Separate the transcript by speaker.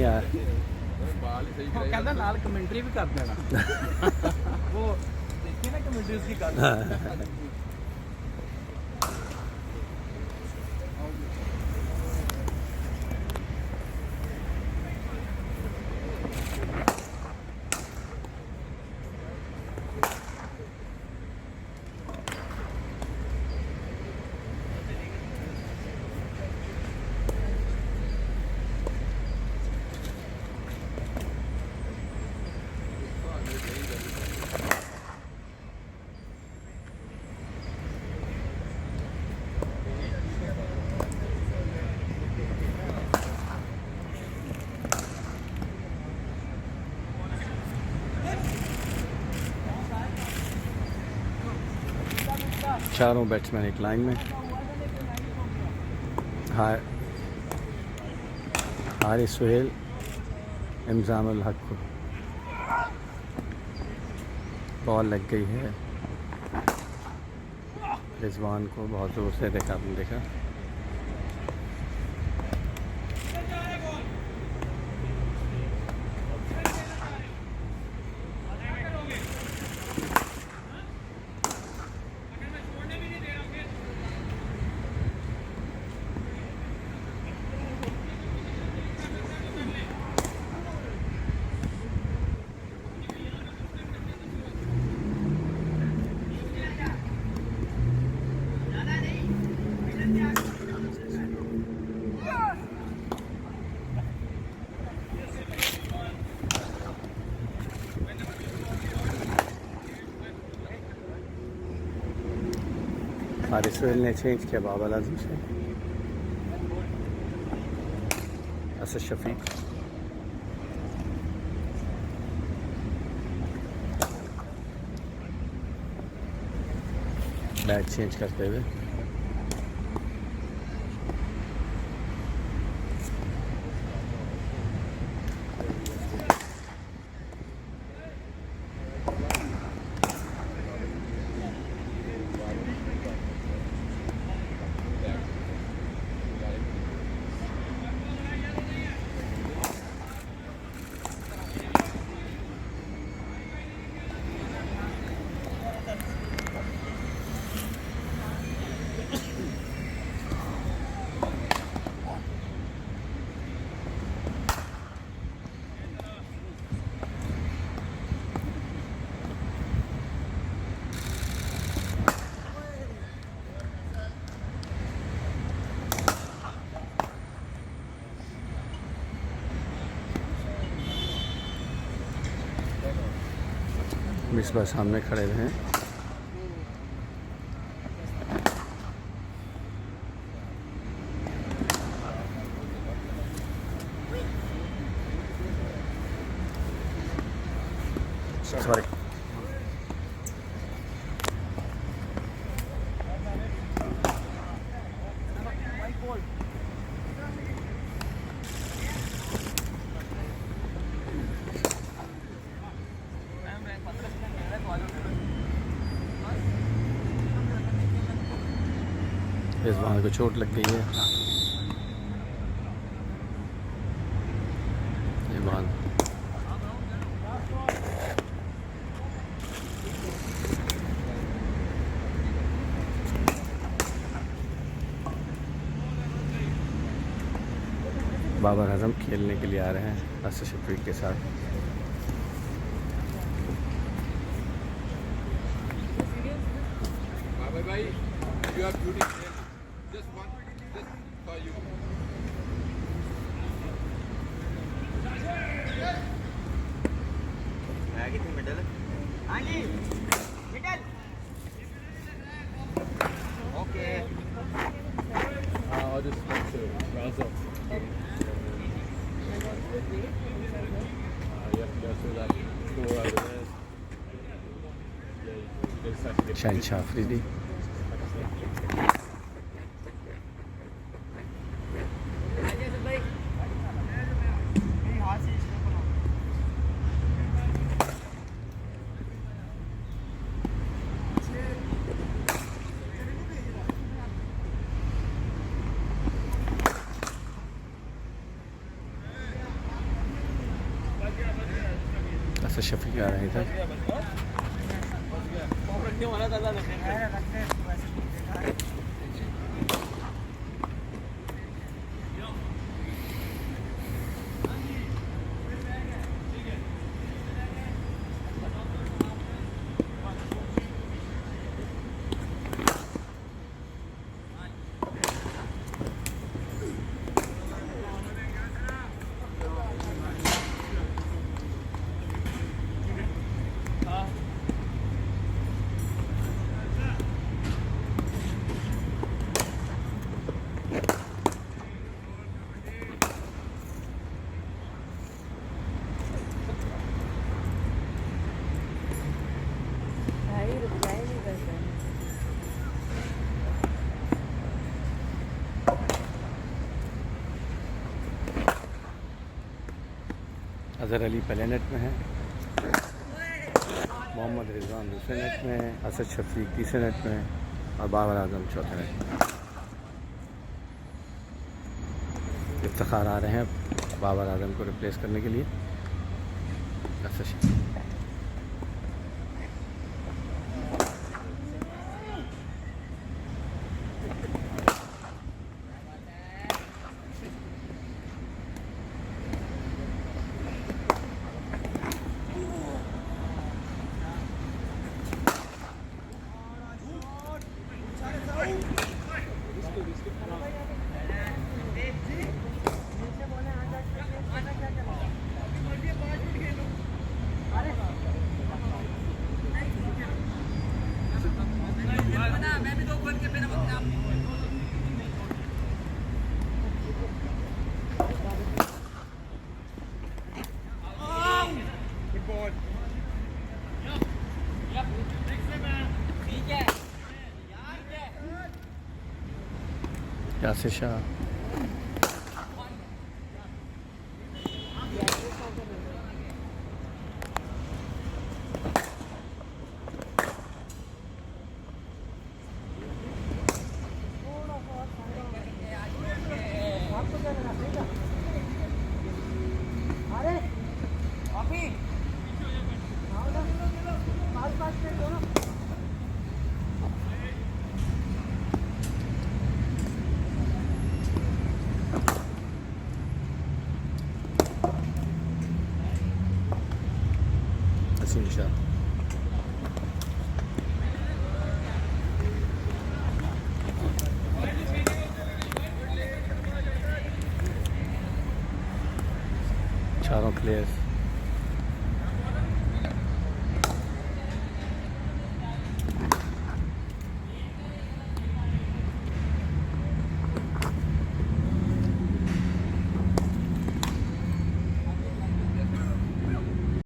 Speaker 1: यार
Speaker 2: कहता नाल कमेंट्री भी कर देना वो देखिए ना कमेंट्री उसकी कर
Speaker 1: चारों बैट्समैन एक लाइन में। हारिस सुहेल, इम्जामुल हक को बॉल लग गई है। रिजवान को बहुत ज़ोर से देखा, आपने देखा। हारिस सुहेल ने चेंज किया बाबर आजम से। असद शफीक, बैट चेंज करते हुए। मिसबा सामने खड़े रहे। सॉरी, रिजवान को चोट लग गई है। रिजवान बाबर आजम खेलने के लिए आ रहे हैं असद शफीक के साथ।
Speaker 3: भाई, you are beautiful. Just one, just for you.
Speaker 2: आगे थी मिडल। हाँ जी, middle. Okay.
Speaker 3: I'll just wait to rouse up. You have to go through that door over there.
Speaker 1: शहनशाह अफरीदी। असद शफीक आ रहे हैं इधर।
Speaker 4: भाई रिप्लाई नहीं करते।
Speaker 1: अज़हर अली पहले नेट में है, मोहम्मद रिजवान दूसरे नेट में है, असद शफीक तीसरे नेट में है और बाबर आजम चौथे नेट में। इफ्तिखार आ रहे हैं बाबर आजम को रिप्लेस करने के लिए। असद शफीक यासिर शाह हसीन शाह। चारों प्लेयर्स